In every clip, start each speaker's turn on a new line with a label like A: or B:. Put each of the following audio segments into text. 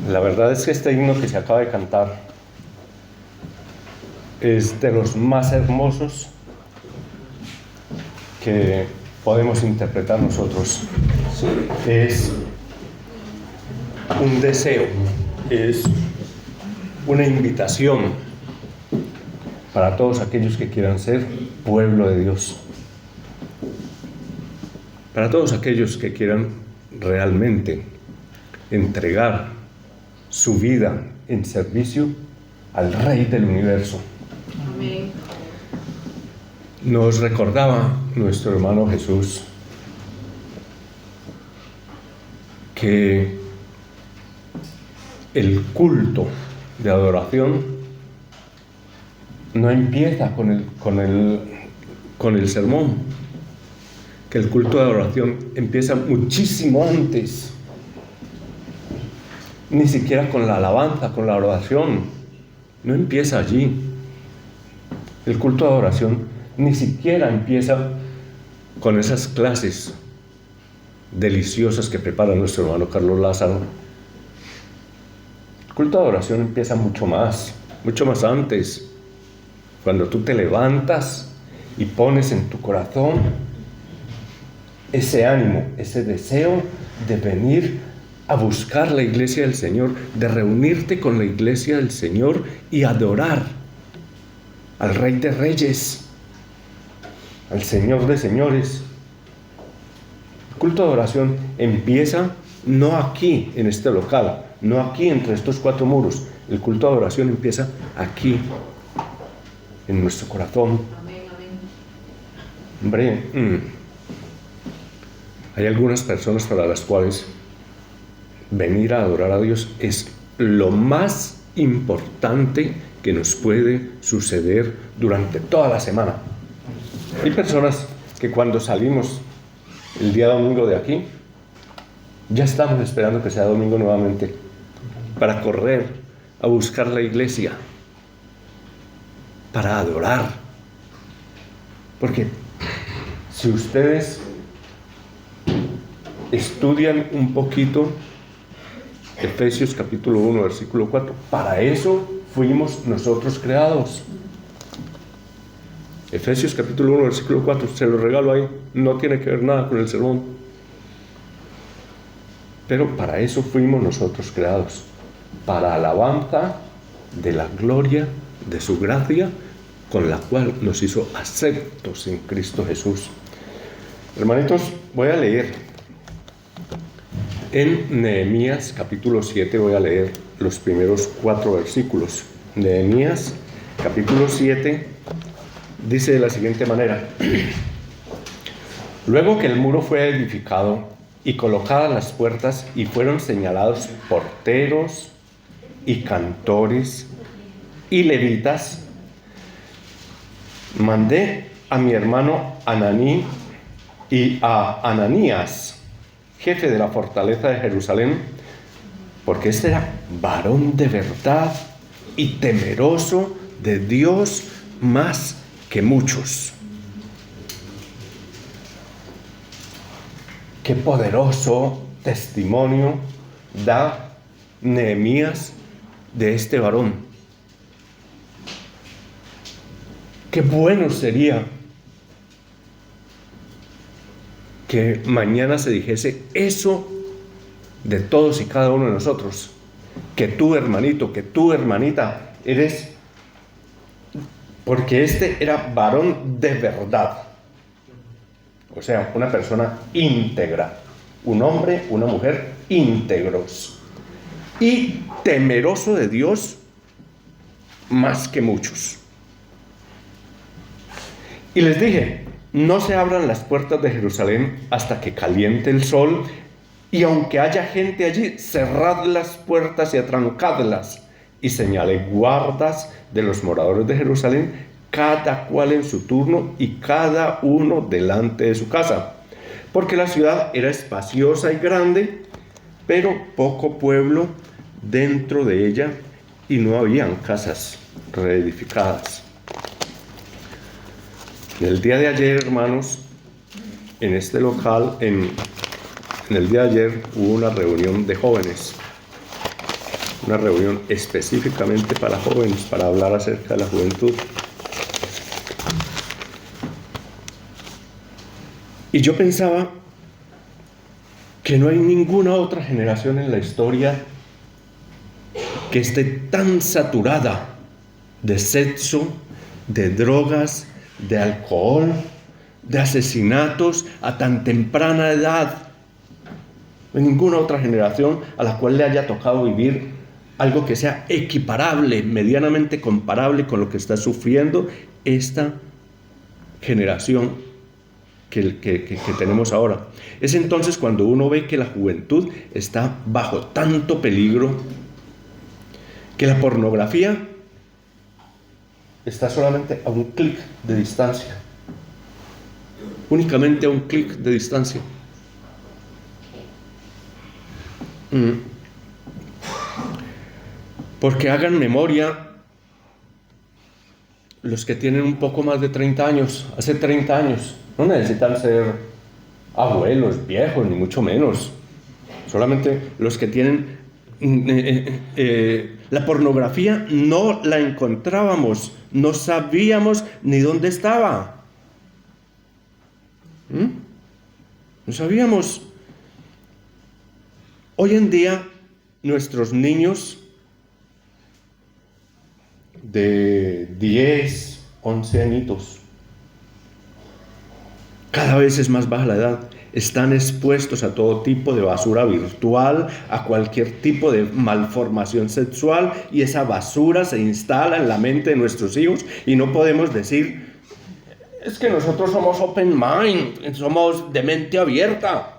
A: La verdad es que este himno que se acaba de cantar es de los más hermosos que podemos interpretar nosotros. Es un deseo, es una invitación para todos aquellos que quieran ser pueblo de Dios, para todos aquellos que quieran realmente entregar su vida en servicio al Rey del Universo.
B: Amén.
A: Nos recordaba nuestro hermano Jesús que el culto de adoración no empieza con el sermón, que el culto de adoración empieza muchísimo antes, ni siquiera con la alabanza, con la oración, no empieza allí. El culto de adoración ni siquiera empieza con esas clases deliciosas que prepara nuestro hermano Carlos Lázaro. El culto de adoración empieza mucho más antes, cuando tú te levantas y pones en tu corazón ese ánimo, ese deseo de venir a buscar la iglesia del Señor, de reunirte con la iglesia del Señor y adorar al Rey de Reyes, al Señor de Señores. El culto de adoración empieza no aquí en este local, no aquí entre estos cuatro muros. El culto de adoración empieza aquí, en nuestro corazón.
B: Amén, amén.
A: Hombre, hay algunas personas para las cuales venir a adorar a Dios es lo más importante que nos puede suceder durante toda la semana. Hay personas que cuando salimos el día domingo de aquí, ya estamos esperando que sea domingo nuevamente para correr a buscar la iglesia, para adorar. Porque si ustedes estudian un poquito Efesios capítulo 1, versículo 4, para eso fuimos nosotros creados. Efesios capítulo 1, versículo 4, se lo regalo ahí, no tiene que ver nada con el sermón. Pero para eso fuimos nosotros creados, para alabanza de la gloria de su gracia, con la cual nos hizo aceptos en Cristo Jesús. Hermanitos, voy a leer en Nehemías capítulo 7, voy a leer los primeros 4 versículos. Nehemías capítulo 7 dice de la siguiente manera: Luego que el muro fue edificado y colocadas las puertas y fueron señalados porteros y cantores y levitas, mandé a mi hermano Ananí y a Ananías, jefe de la fortaleza de Jerusalén, porque este era varón de verdad y temeroso de Dios más que muchos. Qué poderoso testimonio da Nehemías de este varón. Qué bueno sería que mañana se dijese eso de todos y cada uno de nosotros, que tú, hermanito, que tú, hermanita, eres, porque este era varón de verdad, o sea, una persona íntegra, un hombre, una mujer íntegros y temeroso de Dios más que muchos. Y les dije: no se abran las puertas de Jerusalén hasta que caliente el sol, y aunque haya gente allí, cerrad las puertas y atrancadlas, y señalé guardas de los moradores de Jerusalén, cada cual en su turno y cada uno delante de su casa, porque la ciudad era espaciosa y grande, pero poco pueblo dentro de ella, y no habían casas reedificadas. El día de ayer, hermanos, en este local, en el día de ayer hubo una reunión de jóvenes. una reunión específicamente para jóvenes, para hablar acerca de la juventud. Y yo pensaba que no hay ninguna otra generación en la historia que esté tan saturada de sexo, de drogas, de alcohol, de asesinatos a tan temprana edad. No hay ninguna otra generación a la cual le haya tocado vivir algo que sea equiparable, medianamente comparable con lo que está sufriendo esta generación que tenemos ahora. Es entonces cuando uno ve que la juventud está bajo tanto peligro, que la pornografía está solamente a un clic de distancia, únicamente a un clic de distancia. Porque hagan memoria los que tienen un poco más de 30 años, hace 30 años, no necesitan ser abuelos, viejos, ni mucho menos. Solamente los que tienen la pornografía no la encontrábamos, no sabíamos ni dónde estaba. No sabíamos. Hoy en día nuestros niños de 10, 11 añitos, cada vez es más baja la edad, están expuestos a todo tipo de basura virtual, a cualquier tipo de malformación sexual, y esa basura se instala en la mente de nuestros hijos y no podemos decir, es que nosotros somos open mind, somos de mente abierta.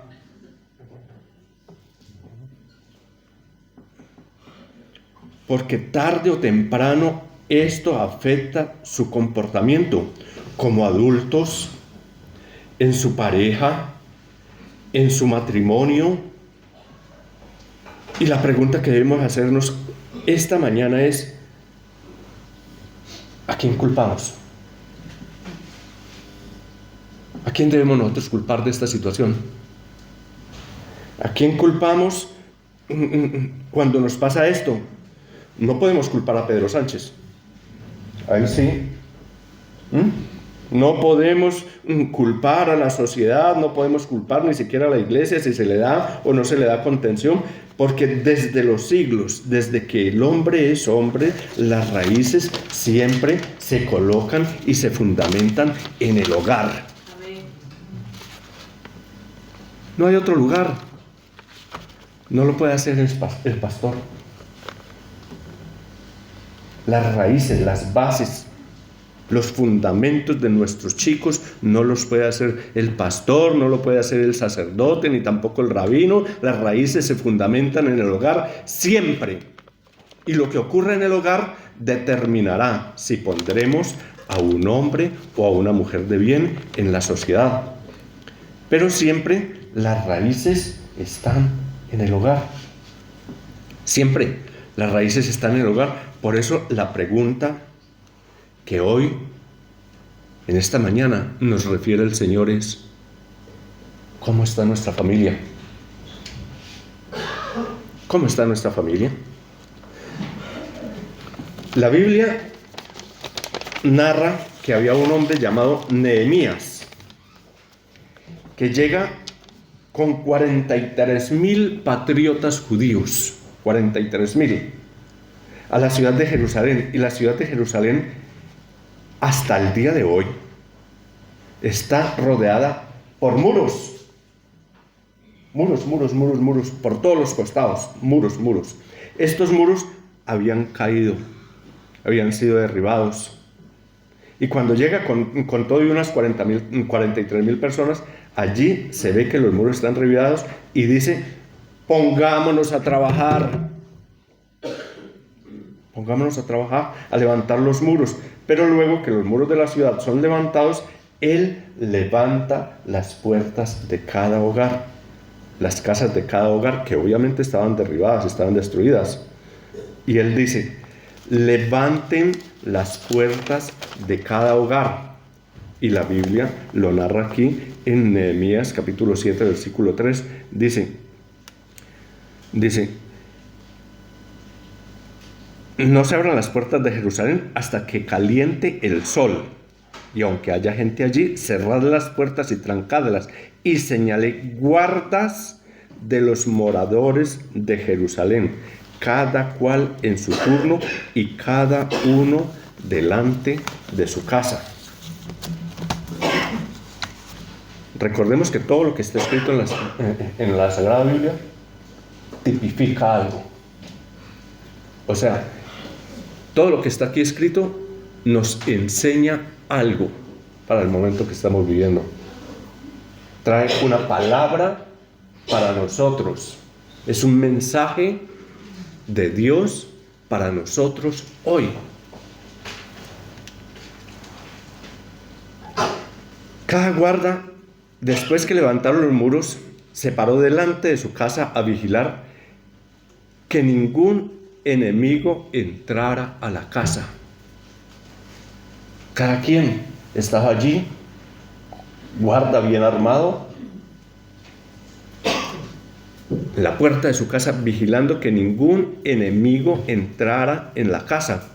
A: Porque tarde o temprano esto afecta su comportamiento como adultos, en su pareja, en su matrimonio. Y la pregunta que debemos hacernos esta mañana es, ¿a quién culpamos? ¿A quién debemos nosotros culpar de esta situación? ¿A quién culpamos cuando nos pasa esto? No podemos culpar a Pedro Sánchez. Ahí sí. No podemos culpar a la sociedad, no podemos culpar ni siquiera a la iglesia si se le da o no se le da contención, porque desde los siglos, desde que el hombre es hombre, las raíces siempre se colocan y se fundamentan en el hogar.
B: Amén.
A: No hay otro lugar. No lo puede hacer el pastor. Las raíces, las bases, los fundamentos de nuestros chicos no los puede hacer el pastor, no lo puede hacer el sacerdote, ni tampoco el rabino. Las raíces se fundamentan en el hogar siempre. Y lo que ocurre en el hogar determinará si pondremos a un hombre o a una mujer de bien en la sociedad. Pero siempre las raíces están en el hogar. Siempre las raíces están en el hogar. Por eso la pregunta que hoy, en esta mañana, nos refiere el Señor es, ¿cómo está nuestra familia? ¿Cómo está nuestra familia? La Biblia narra que había un hombre llamado Nehemías, que llega con 43,000 patriotas judíos, 43,000, a la ciudad de Jerusalén. Y la ciudad de Jerusalén, hasta el día de hoy, está rodeada por muros. Muros, por todos los costados, muros. Estos muros habían caído, habían sido derribados. Y cuando llega con todo y unas 43,000 personas, allí se ve que los muros están derribados y dice, pongámonos a trabajar, a levantar los muros. Pero luego que los muros de la ciudad son levantados, Él levanta las puertas de cada hogar, las casas de cada hogar, que obviamente estaban derribadas, estaban destruidas. Y Él dice, levanten las puertas de cada hogar. Y la Biblia lo narra aquí en Nehemías capítulo 7, versículo 3. Dice, no se abran las puertas de Jerusalén hasta que caliente el sol. Y aunque haya gente allí, cerrad las puertas y trancadlas. Y señalé guardas de los moradores de Jerusalén, cada cual en su turno y cada uno delante de su casa. Recordemos que todo lo que está escrito en la Sagrada Biblia tipifica algo. O sea, todo lo que está aquí escrito nos enseña algo para el momento que estamos viviendo. Trae una palabra para nosotros. Es un mensaje de Dios para nosotros hoy. Cada guarda, después que levantaron los muros, se paró delante de su casa a vigilar que ningún enemigo entrara a la casa. Cada quien estaba allí, guarda bien armado, en la puerta de su casa, vigilando que ningún enemigo entrara en la casa.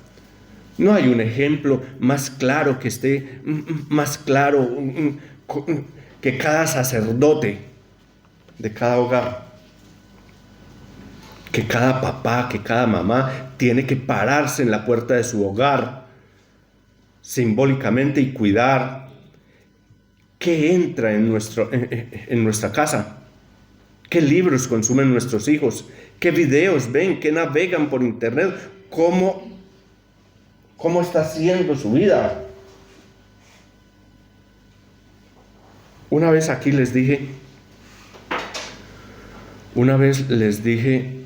A: No hay un ejemplo más claro que esté más claro que cada sacerdote de cada hogar, que cada papá, que cada mamá tiene que pararse en la puerta de su hogar simbólicamente y cuidar qué entra en nuestra casa, qué libros consumen nuestros hijos, qué videos ven, qué navegan por internet, cómo está siendo su vida. Una vez les dije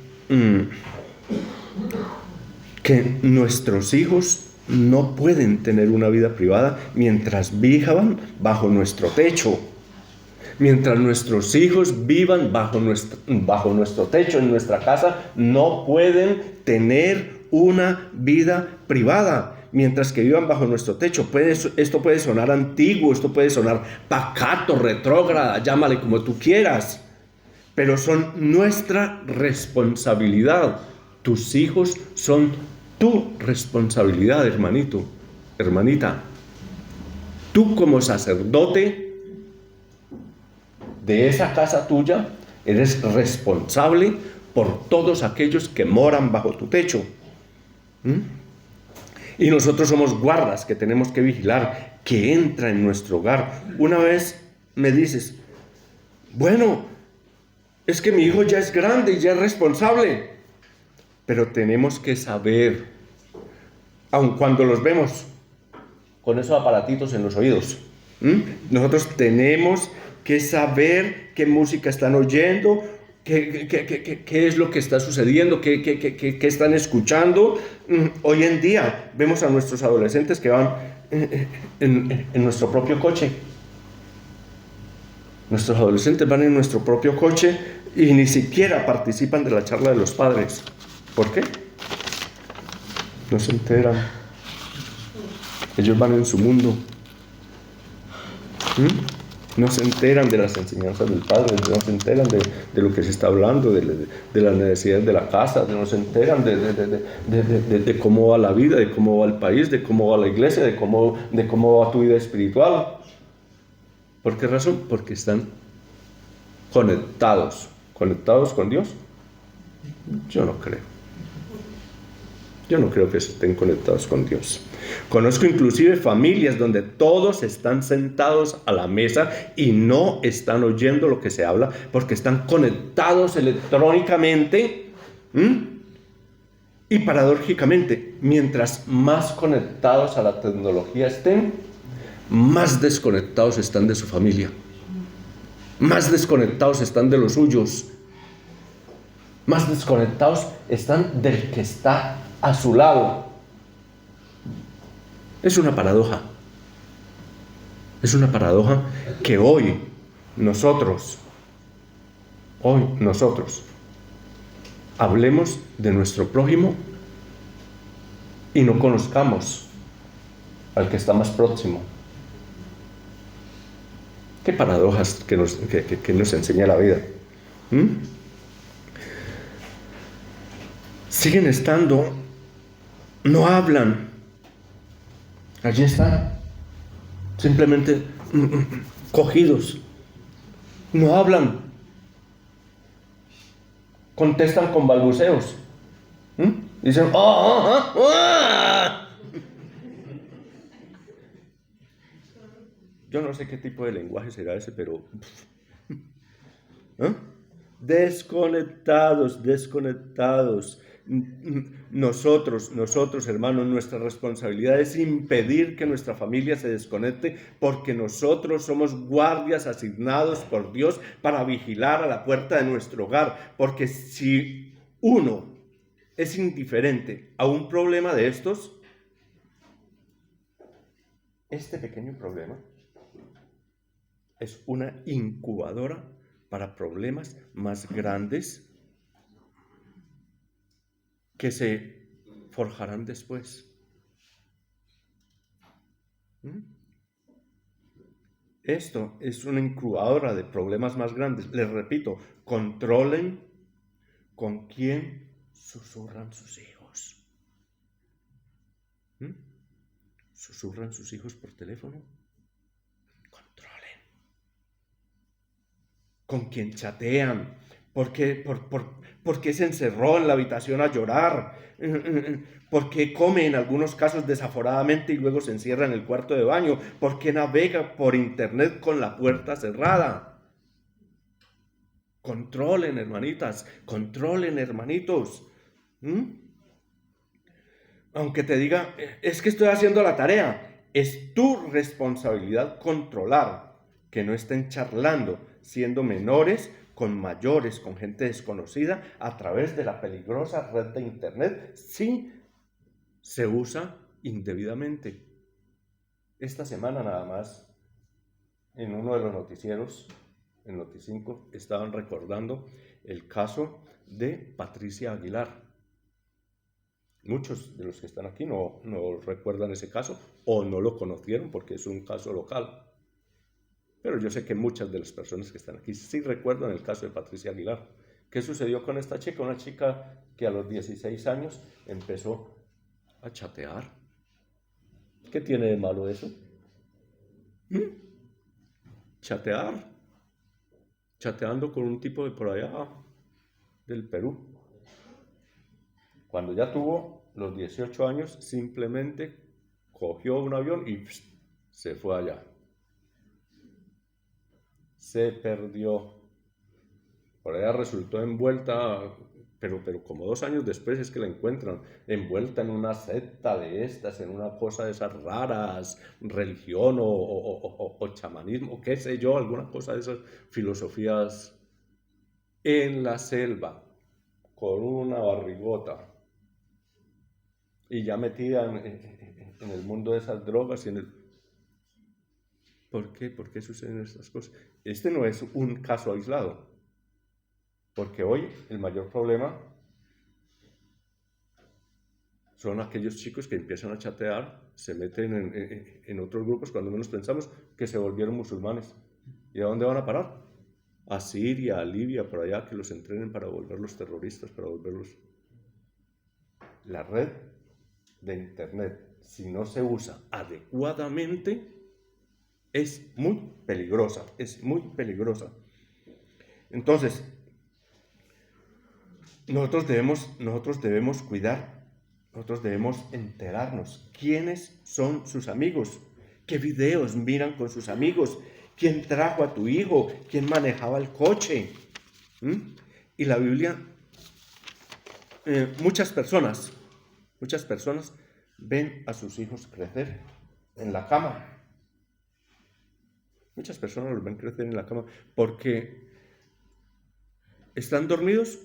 A: que nuestros hijos no pueden tener una vida privada mientras vivan bajo nuestro techo. Mientras nuestros hijos vivan bajo nuestro techo, en nuestra casa, no pueden tener una vida privada. Mientras que vivan bajo nuestro techo. Esto puede sonar antiguo, esto puede sonar pacato, retrógrada, llámale como tú quieras. Pero son nuestra responsabilidad. Tus hijos son tu responsabilidad, hermanito, hermanita. Tú como sacerdote de esa casa tuya eres responsable por todos aquellos que moran bajo tu techo. Y nosotros somos guardas que tenemos que vigilar que entra en nuestro hogar. Una vez me dices, bueno, es que mi hijo ya es grande y ya es responsable. Pero tenemos que saber, aun cuando los vemos con esos aparatitos en los oídos, nosotros tenemos que saber qué música están oyendo, qué es lo que está sucediendo, qué están escuchando. Hoy en día vemos a nuestros adolescentes que van en nuestro propio coche. Nuestros adolescentes van en nuestro propio coche y ni siquiera participan de la charla de los padres. ¿Por qué? No se enteran. Ellos van en su mundo. No se enteran de las enseñanzas del Padre, no se enteran de lo que se está hablando, de las necesidades de la casa, no se enteran de cómo va la vida, de cómo va el país, de cómo va la iglesia, de cómo va tu vida espiritual. ¿Por qué razón? Porque están conectados con Dios. Yo no creo. Yo no creo que estén conectados con Dios. Conozco inclusive familias donde todos están sentados a la mesa y no están oyendo lo que se habla porque están conectados electrónicamente. Y paradójicamente, mientras más conectados a la tecnología estén, más desconectados están de su familia. Más desconectados están de los suyos. Más desconectados están del que está a su lado. Es una paradoja. Es una paradoja que hoy nosotros hablemos de nuestro prójimo y no conozcamos al que está más próximo. Qué paradojas que nos enseña la vida. Siguen estando No hablan. Allí están, simplemente cogidos. No hablan. Contestan con balbuceos. Dicen, Yo no sé qué tipo de lenguaje será ese, pero ¿eh? Desconectados. Nosotros, hermanos, nuestra responsabilidad es impedir que nuestra familia se desconecte, porque nosotros somos guardias asignados por Dios para vigilar a la puerta de nuestro hogar. Porque si uno es indiferente a un problema de estos, este pequeño problema es una incubadora para problemas más grandes que se forjarán después. Esto es una incubadora de problemas más grandes. Les repito, controlen con quién susurran sus hijos. ¿Susurran sus hijos por teléfono? Controlen. ¿Con quién chatean? ¿Por qué se encerró en la habitación a llorar? ¿Por qué come en algunos casos desaforadamente y luego se encierra en el cuarto de baño? ¿Por qué navega por internet con la puerta cerrada? Controlen, hermanitas, controlen, hermanitos. Aunque te diga, es que estoy haciendo la tarea, es tu responsabilidad controlar que no estén charlando, siendo menores con mayores, con gente desconocida, a través de la peligrosa red de internet, si se usa indebidamente. Esta semana nada más, en uno de los noticieros, en Noticinco, estaban recordando el caso de Patricia Aguilar. Muchos de los que están aquí no recuerdan ese caso o no lo conocieron porque es un caso local. Pero yo sé que muchas de las personas que están aquí sí recuerdan el caso de Patricia Aguilar. ¿Qué sucedió con esta chica? Una chica que a los 16 años empezó a chatear. ¿Qué tiene de malo eso? Chateando con un tipo de por allá del Perú. Cuando ya tuvo los 18 años, simplemente cogió un avión y se fue allá. Se perdió. Por allá resultó envuelta, pero como 2 años después es que la encuentran, envuelta en una secta de estas, en una cosa de esas raras, religión o chamanismo, qué sé yo, alguna cosa de esas filosofías, en la selva, con una barrigota. Y ya metida en el mundo de esas drogas y en el... ¿Por qué? ¿Por qué suceden estas cosas? Este no es un caso aislado, porque hoy el mayor problema son aquellos chicos que empiezan a chatear, se meten en otros grupos cuando menos pensamos que se volvieron musulmanes. ¿Y a dónde van a parar? A Siria, a Libia, por allá, que los entrenen para volverlos terroristas, para volverlos... La red de internet, si no se usa adecuadamente, es muy peligrosa, Entonces, nosotros debemos cuidar, nosotros debemos enterarnos quiénes son sus amigos, qué videos miran con sus amigos, quién trajo a tu hijo, quién manejaba el coche. Y la Biblia, muchas personas ven a sus hijos crecer en la cama. Muchas personas los ven crecer en la cama porque están dormidos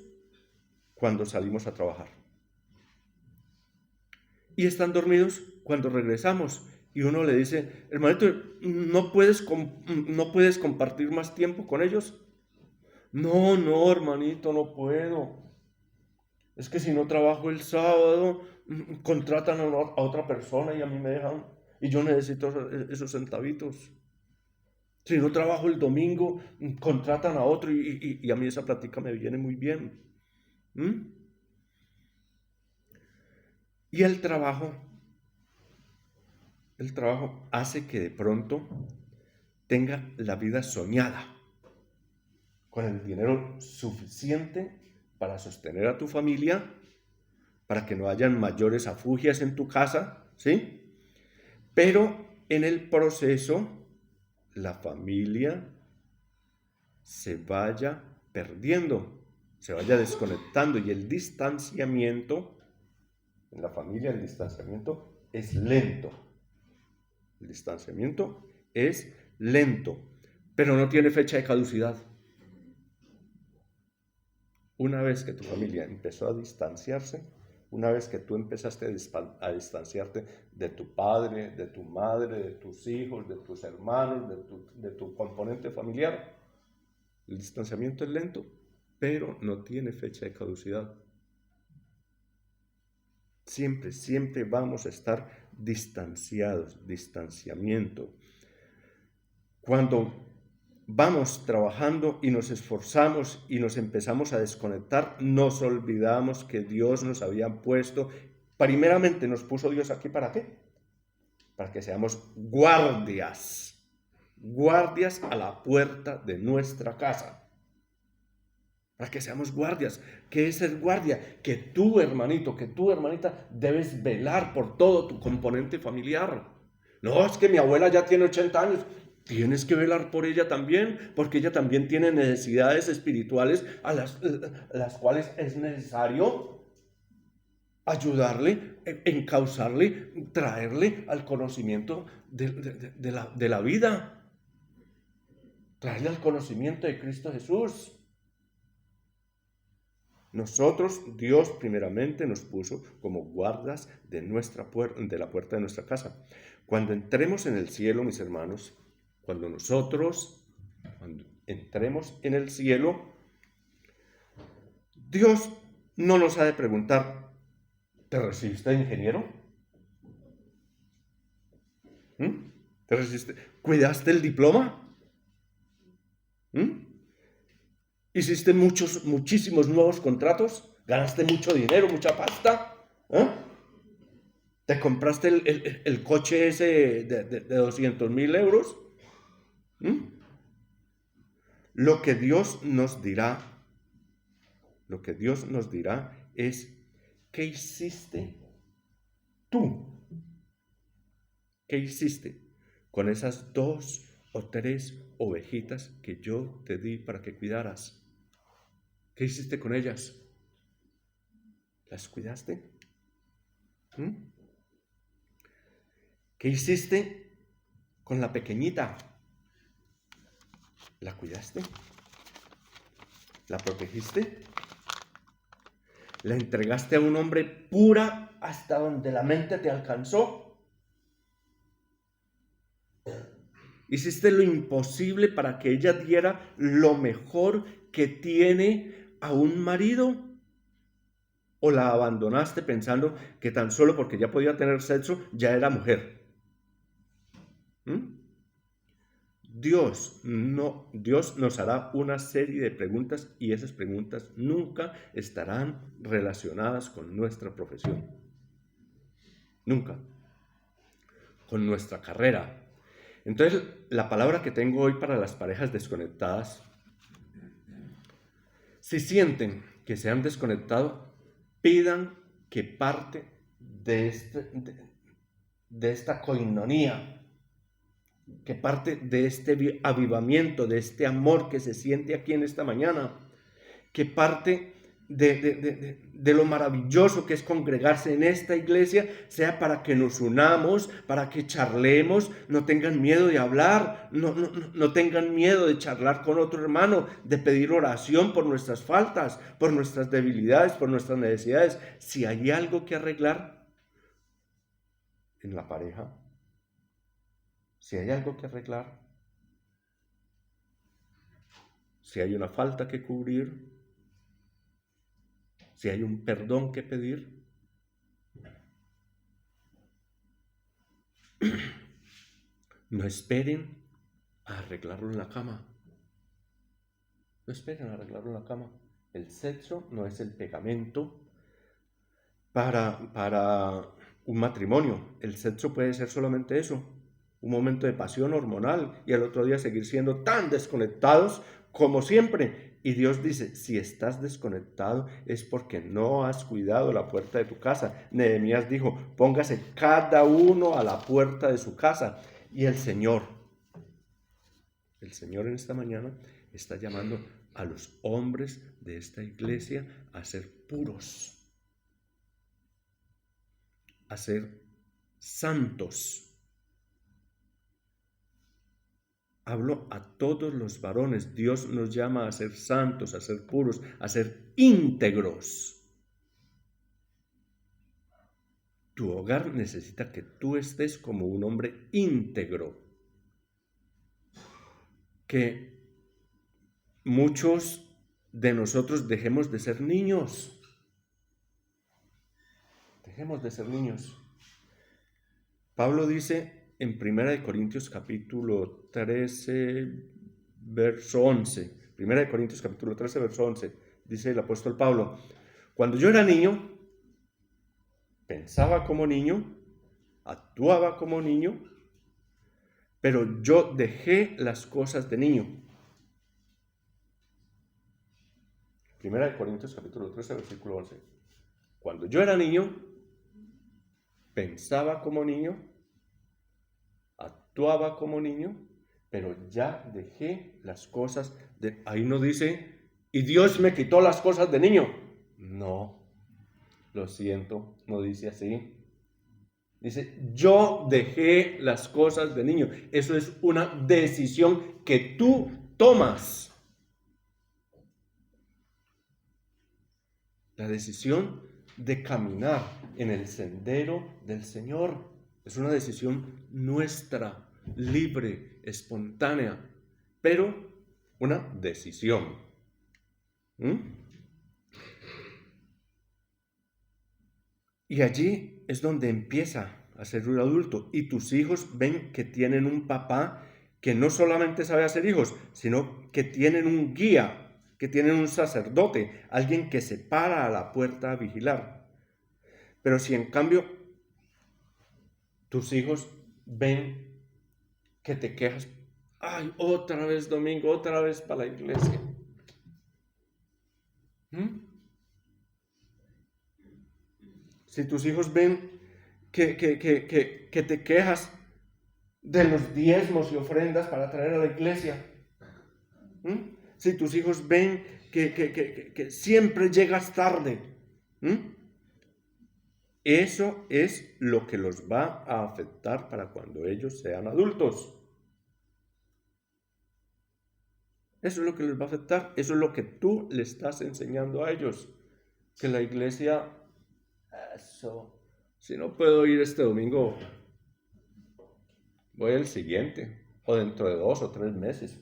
A: cuando salimos a trabajar. Y están dormidos cuando regresamos. Y uno le dice, hermanito, ¿no puedes compartir más tiempo con ellos? No, hermanito, no puedo. Es que si no trabajo el sábado, contratan a otra persona y a mí me dejan. Y yo necesito esos centavitos. Si no trabajo el domingo, contratan a otro y a mí esa plática me viene muy bien. Y el trabajo hace que de pronto tenga la vida soñada, con el dinero suficiente para sostener a tu familia, para que no hayan mayores afugias en tu casa, ¿sí? Pero en el proceso, la familia se vaya perdiendo, se vaya desconectando, y el distanciamiento, en la familia el distanciamiento es lento. El distanciamiento es lento, pero no tiene fecha de caducidad. Una vez que tu familia empezó a distanciarse, una vez que tú empezaste a distanciarte de tu padre, de tu madre, de tus hijos, de tus hermanos, de tu componente familiar, el distanciamiento es lento, pero no tiene fecha de caducidad. Siempre, siempre vamos a estar distanciados, distanciamiento. Cuando vamos trabajando y nos esforzamos y nos empezamos a desconectar, nos olvidamos que Dios nos había puesto, primeramente nos puso Dios aquí, ¿para qué? Para que seamos guardias a la puerta de nuestra casa. Para que seamos guardias. ¿Qué es ser guardia? Que tú, hermanito, que tú, hermanita, debes velar por todo tu componente familiar. No, es que mi abuela ya tiene 80 años. Tienes que velar por ella también, porque ella también tiene necesidades espirituales a las cuales es necesario ayudarle, encauzarle, traerle al conocimiento de la vida. Traerle al conocimiento de Cristo Jesús. Nosotros, Dios primeramente nos puso como guardas de la puerta de nuestra casa. Cuando entremos en el cielo, mis hermanos, cuando entremos en el cielo, Dios no nos ha de preguntar, ¿te recibiste de ingeniero? ¿Te recibiste? ¿Cuidaste el diploma? ¿Hiciste muchísimos nuevos contratos? ¿Ganaste mucho dinero, mucha pasta? ¿Te compraste el coche ese de 200.000 euros? Lo que Dios nos dirá es, ¿qué hiciste tú? ¿Qué hiciste con esas 2 o 3 ovejitas que yo te di para que cuidaras? ¿Qué hiciste con ellas? ¿Las cuidaste? ¿Qué hiciste con la pequeñita? ¿La cuidaste? ¿La protegiste? ¿La entregaste a un hombre pura hasta donde la mente te alcanzó? ¿Hiciste lo imposible para que ella diera lo mejor que tiene a un marido? ¿O la abandonaste pensando que tan solo porque ya podía tener sexo ya era mujer? Dios nos hará una serie de preguntas, y esas preguntas nunca estarán relacionadas con nuestra profesión. Nunca. Con nuestra carrera. Entonces, la palabra que tengo hoy para las parejas desconectadas: si sienten que se han desconectado, pidan que parte de esta koinonía, que parte de este avivamiento, de este amor que se siente aquí en esta mañana, que parte de lo maravilloso que es congregarse en esta iglesia, sea para que nos unamos, para que charlemos, no tengan miedo de hablar, no tengan miedo de charlar con otro hermano, de pedir oración por nuestras faltas, por nuestras debilidades, por nuestras necesidades. Si hay algo que arreglar en la pareja, si hay algo que arreglar, si hay una falta que cubrir, si hay un perdón que pedir, no esperen a arreglarlo en la cama. No esperen a arreglarlo en la cama. El sexo no es el pegamento para un matrimonio. El sexo puede ser solamente eso, un momento de pasión hormonal, y al otro día seguir siendo tan desconectados como siempre. Y Dios dice, si estás desconectado es porque no has cuidado la puerta de tu casa. Nehemías dijo, póngase cada uno a la puerta de su casa. Y el Señor en esta mañana está llamando a los hombres de esta iglesia a ser puros, a ser santos. Hablo a todos los varones. Dios nos llama a ser santos, a ser puros, a ser íntegros. Tu hogar necesita que tú estés como un hombre íntegro. Que muchos de nosotros dejemos de ser niños. Dejemos de ser niños. Pablo dice en 1 Corintios capítulo 13, verso 11. 1 Corintios capítulo 13, verso 11. Dice el apóstol Pablo, cuando yo era niño, pensaba como niño, actuaba como niño, pero yo dejé las cosas de niño. 1 Corintios capítulo 13, versículo 11. Cuando yo era niño, pensaba como niño, actuaba como niño, pero ya dejé las cosas de... Ahí no dice, y Dios me quitó las cosas de niño. No, lo siento, no dice así. Dice, yo dejé las cosas de niño. Eso es una decisión que tú tomas. La decisión de caminar en el sendero del Señor. Es una decisión nuestra, libre, espontánea, pero una decisión. Y allí es donde empieza a ser un adulto. Y tus hijos ven que tienen un papá que no solamente sabe hacer hijos, sino que tienen un guía, que tienen un sacerdote, alguien que se para a la puerta a vigilar. Pero si en cambio tus hijos ven que te quejas, ay, otra vez domingo, otra vez para la iglesia. Si tus hijos ven que te quejas de los diezmos y ofrendas para traer a la iglesia, si tus hijos ven que siempre llegas tarde, eso es lo que los va a afectar para cuando ellos sean adultos. Eso es lo que les va a afectar. Eso es lo que tú le estás enseñando a ellos. Que la iglesia, eso, si no puedo ir este domingo, voy al siguiente, o dentro de 2 o 3 meses.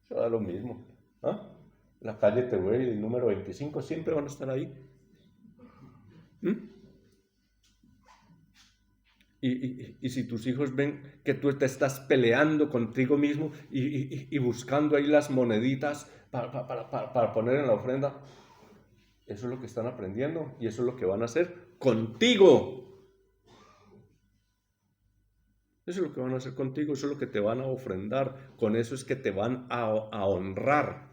A: Eso da lo mismo. La calle Tehuel y el número 25 siempre van a estar ahí. Y si tus hijos ven que tú te estás peleando contigo mismo y buscando ahí las moneditas para poner en la ofrenda, eso es lo que están aprendiendo y eso es lo que van a hacer contigo. Eso es lo que van a hacer contigo, eso es lo que te van a ofrendar, con eso es que te van a honrar.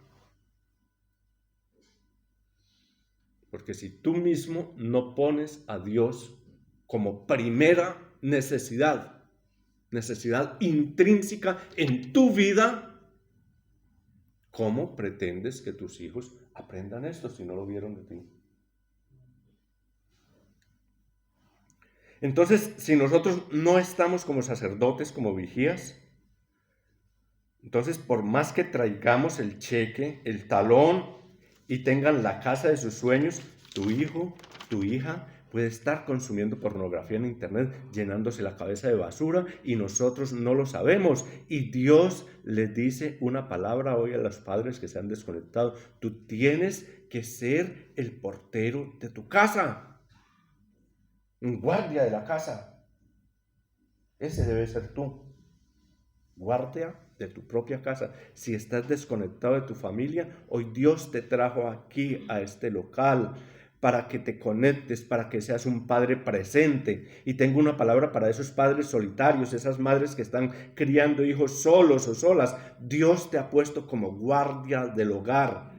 A: Porque si tú mismo no pones a Dios como primera necesidad intrínseca en tu vida, ¿cómo pretendes que tus hijos aprendan esto si no lo vieron de ti? Entonces, si nosotros no estamos como sacerdotes, como vigías, entonces por más que traigamos el cheque, el talón y tengan la casa de sus sueños, tu hijo, tu hija puede estar consumiendo pornografía en internet, llenándose la cabeza de basura y nosotros no lo sabemos. Y Dios les dice una palabra hoy a los padres que se han desconectado. Tú tienes que ser el portero de tu casa, un guardia de la casa. Ese debe ser tú, guardia de tu propia casa. Si estás desconectado de tu familia, hoy Dios te trajo aquí a este local para que te conectes, para que seas un padre presente. Y tengo una palabra para esos padres solitarios, esas madres que están criando hijos solos o solas. Dios te ha puesto como guardia del hogar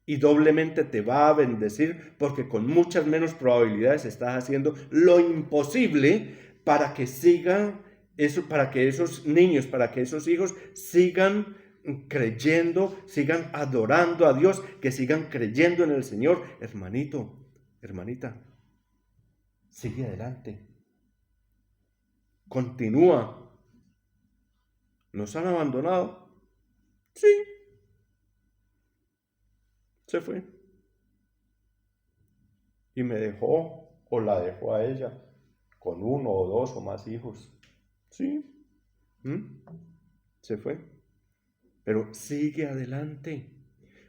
A: y doblemente te va a bendecir, porque con muchas menos probabilidades estás haciendo lo imposible para que sigan eso, para que esos niños, para que esos hijos sigan creyendo, sigan adorando a Dios, que sigan creyendo en el Señor. Hermanito, hermanita, sigue adelante, continúa. ¿Nos han abandonado? Sí, se fue. Y me dejó, o la dejó a ella, con uno o dos o más hijos. Sí, se fue. Pero sigue adelante.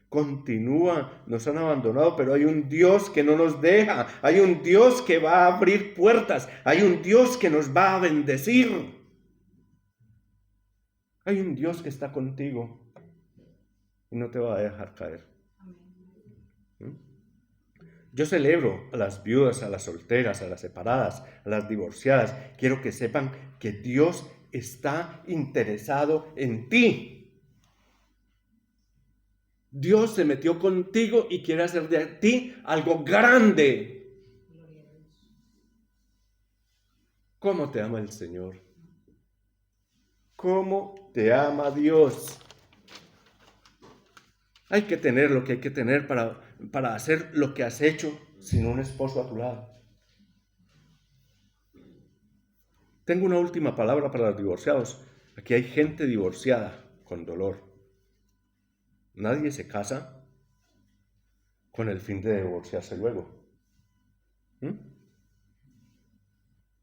A: Continúa, nos han abandonado, pero hay un Dios que no nos deja, hay un Dios que va a abrir puertas, hay un Dios que nos va a bendecir, hay un Dios que está contigo y no te va a dejar caer. Yo celebro a las viudas, a las solteras, a las separadas, a las divorciadas. Quiero que sepan que Dios está interesado en ti. Dios se metió contigo y quiere hacer de ti algo grande. ¿Cómo te ama el Señor? ¿Cómo te ama Dios? Hay que tener lo que hay que tener para hacer lo que has hecho sin un esposo a tu lado. Tengo una última palabra para los divorciados. Aquí hay gente divorciada con dolor. Nadie se casa con el fin de divorciarse luego.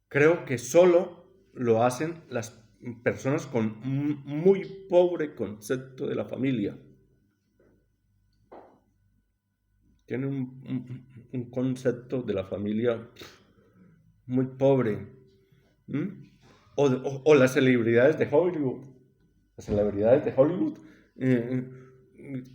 A: Creo que solo lo hacen las personas con un muy pobre concepto de la familia. Tienen un concepto de la familia muy pobre. O las celebridades de Hollywood. Las celebridades de Hollywood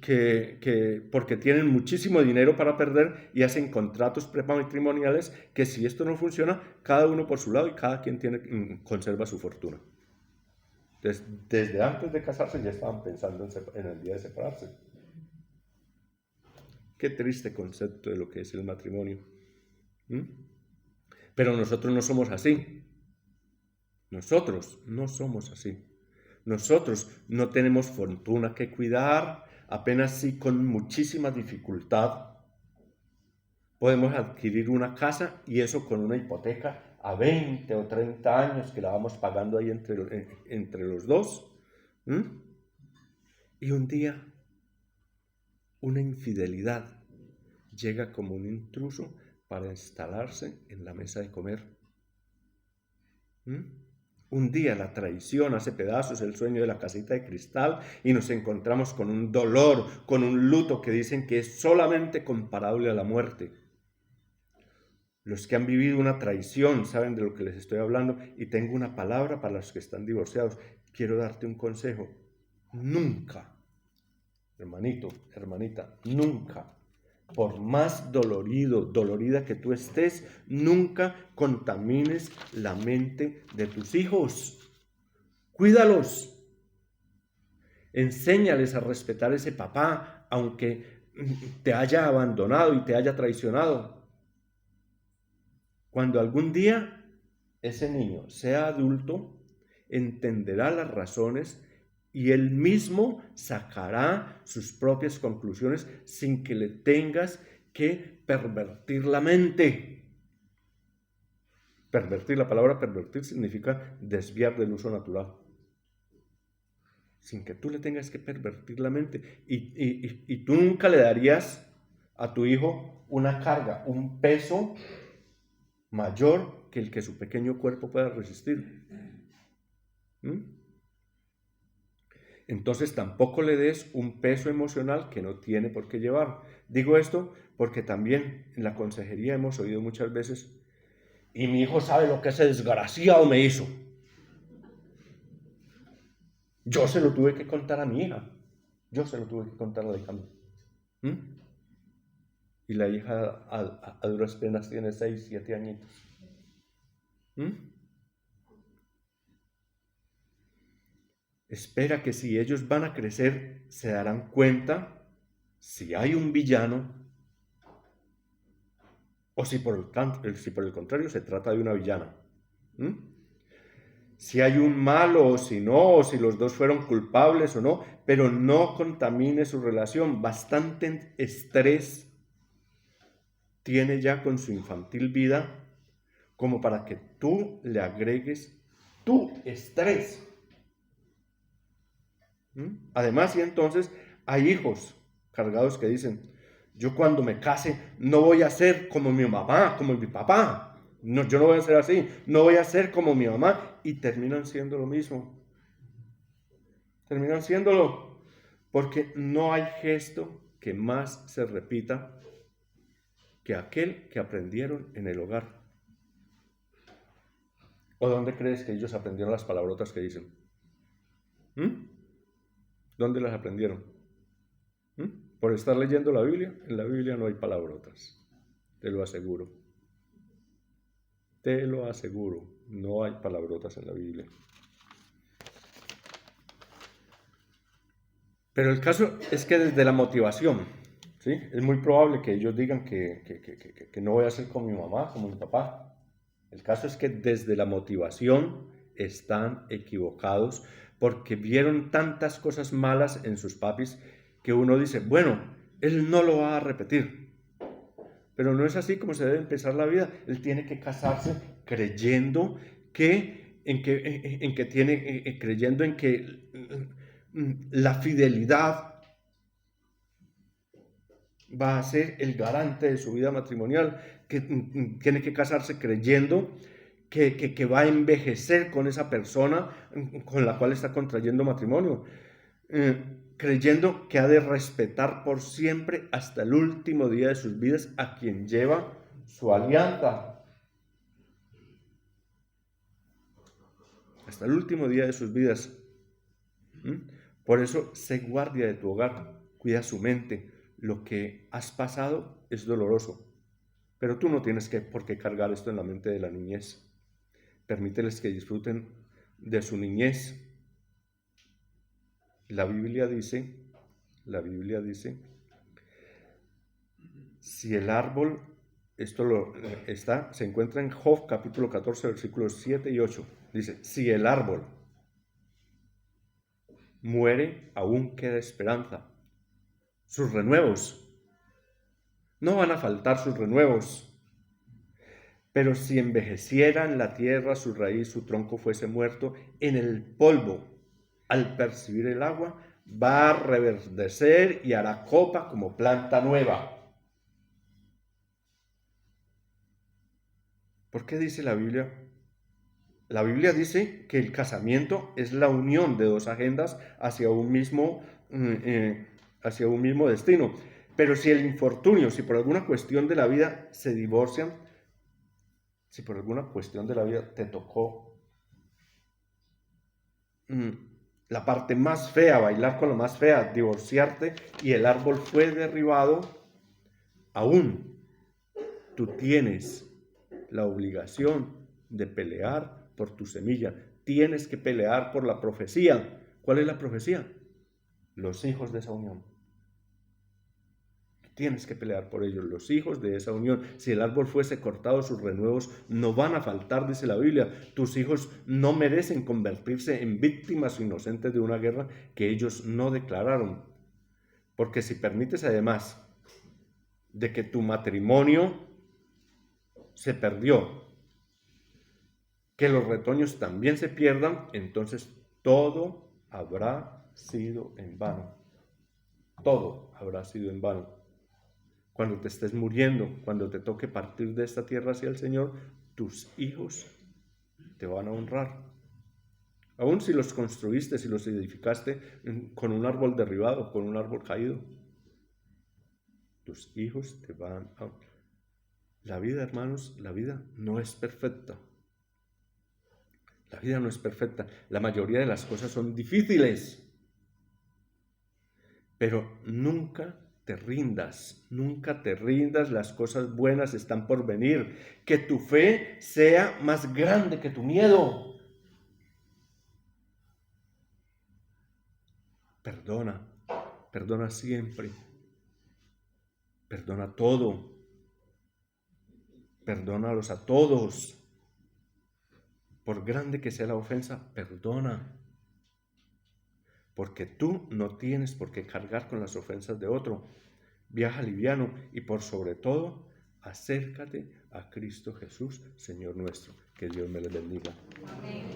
A: que porque tienen muchísimo dinero para perder y hacen contratos prematrimoniales que si esto no funciona, cada uno por su lado y cada quien conserva su fortuna. Desde antes de casarse ya estaban pensando en el día de separarse. Qué triste concepto de lo que es el matrimonio. Pero nosotros no somos así. Nosotros no somos así. Nosotros no tenemos fortuna que cuidar, apenas sí con muchísima dificultad podemos adquirir una casa, y eso con una hipoteca a 20 o 30 años que la vamos pagando ahí entre los dos. Y un día una infidelidad llega como un intruso para instalarse en la mesa de comer. Un día la traición hace pedazos el sueño de la casita de cristal y nos encontramos con un dolor, con un luto que dicen que es solamente comparable a la muerte. Los que han vivido una traición saben de lo que les estoy hablando, y tengo una palabra para los que están divorciados. Quiero darte un consejo. Nunca, hermanito, hermanita, nunca, por más dolorida que tú estés, nunca contamines la mente de tus hijos. Cuídalos. Enséñales a respetar a ese papá, aunque te haya abandonado y te haya traicionado. Cuando algún día ese niño sea adulto, entenderá las razones y él mismo sacará sus propias conclusiones sin que le tengas que pervertir la mente. Pervertir, la palabra pervertir significa desviar del uso natural. Sin que tú le tengas que pervertir la mente. Y tú nunca le darías a tu hijo una carga, un peso mayor que el que su pequeño cuerpo pueda resistir. Entonces tampoco le des un peso emocional que no tiene por qué llevar. Digo esto porque también en la consejería hemos oído muchas veces: y mi hijo sabe lo que ese desgraciado me hizo. Yo se lo tuve que contar a mi hija. Yo se lo tuve que contar a la hija mía. y la hija a duras penas tiene 6, 7 añitos. Espera que si ellos van a crecer, se darán cuenta si hay un villano o si por el contrario se trata de una villana. Si hay un malo o si no, o si los dos fueron culpables o no, pero no contamine su relación. Bastante estrés tiene ya con su infantil vida como para que tú le agregues tu estrés. Además, y entonces hay hijos cargados que dicen, yo cuando me case no voy a ser como mi mamá, como mi papá. No, yo no voy a ser así, no voy a ser como mi mamá. Y terminan siendo lo mismo. Terminan siéndolo. Porque no hay gesto que más se repita que aquel que aprendieron en el hogar. ¿O dónde crees que ellos aprendieron las palabrotas que dicen? ¿Dónde las aprendieron? Por estar leyendo la Biblia. En la Biblia no hay palabrotas. Te lo aseguro. Te lo aseguro. No hay palabrotas en la Biblia. Pero el caso es que desde la motivación, ¿sí? Es muy probable que ellos digan que no voy a ser como mi mamá, como mi papá. El caso es que desde la motivación están equivocados porque vieron tantas cosas malas en sus papis que uno dice, bueno, él no lo va a repetir. Pero no es así como se debe empezar la vida. Él tiene que casarse creyendo creyendo en que la fidelidad va a ser el garante de su vida matrimonial, que tiene que casarse creyendo que va a envejecer con esa persona con la cual está contrayendo matrimonio, creyendo que ha de respetar por siempre hasta el último día de sus vidas a quien lleva su alianza. Hasta el último día de sus vidas. Por eso, sé guardia de tu hogar, cuida su mente. Lo que has pasado es doloroso, pero tú no tienes por qué cargar esto en la mente de la niñez. Permíteles que disfruten de su niñez. La Biblia dice, si el árbol, se encuentra en Job capítulo 14, versículos 7 y 8, dice, si el árbol muere, aún queda esperanza. Sus renuevos, no van a faltar sus renuevos. Pero si envejeciera en la tierra su raíz, su tronco fuese muerto, en el polvo, al percibir el agua, va a reverdecer y hará copa como planta nueva. ¿Por qué dice la Biblia? La Biblia dice que el casamiento es la unión de dos agendas hacia un mismo destino. Pero si el infortunio, si por alguna cuestión de la vida se divorcian, si por alguna cuestión de la vida te tocó la parte más fea, bailar con la más fea, divorciarte, y el árbol fue derribado, aún tú tienes la obligación de pelear por tu semilla. Tienes que pelear por la profecía. ¿Cuál es la profecía? Los hijos de esa unión. Tienes que pelear por ellos, los hijos de esa unión. Si el árbol fuese cortado, sus renuevos no van a faltar, dice la Biblia. Tus hijos no merecen convertirse en víctimas inocentes de una guerra que ellos no declararon. Porque si permites además de que tu matrimonio se perdió, que los retoños también se pierdan, entonces todo habrá sido en vano. Todo habrá sido en vano. Cuando te estés muriendo, cuando te toque partir de esta tierra hacia el Señor, tus hijos te van a honrar. Aún si los construiste, si los edificaste con un árbol derribado, con un árbol caído, tus hijos te van a honrar. La vida, hermanos, la vida no es perfecta. La vida no es perfecta. La mayoría de las cosas son difíciles. Pero nunca te rindas, nunca te rindas, las cosas buenas están por venir. Que tu fe sea más grande que tu miedo. Perdona siempre, perdona todo, perdónalos a todos. Por grande que sea la ofensa, perdona. Porque tú no tienes por qué cargar con las ofensas de otro. Viaja liviano y por sobre todo, acércate a Cristo Jesús, Señor nuestro. Que Dios me les bendiga.
B: Amén.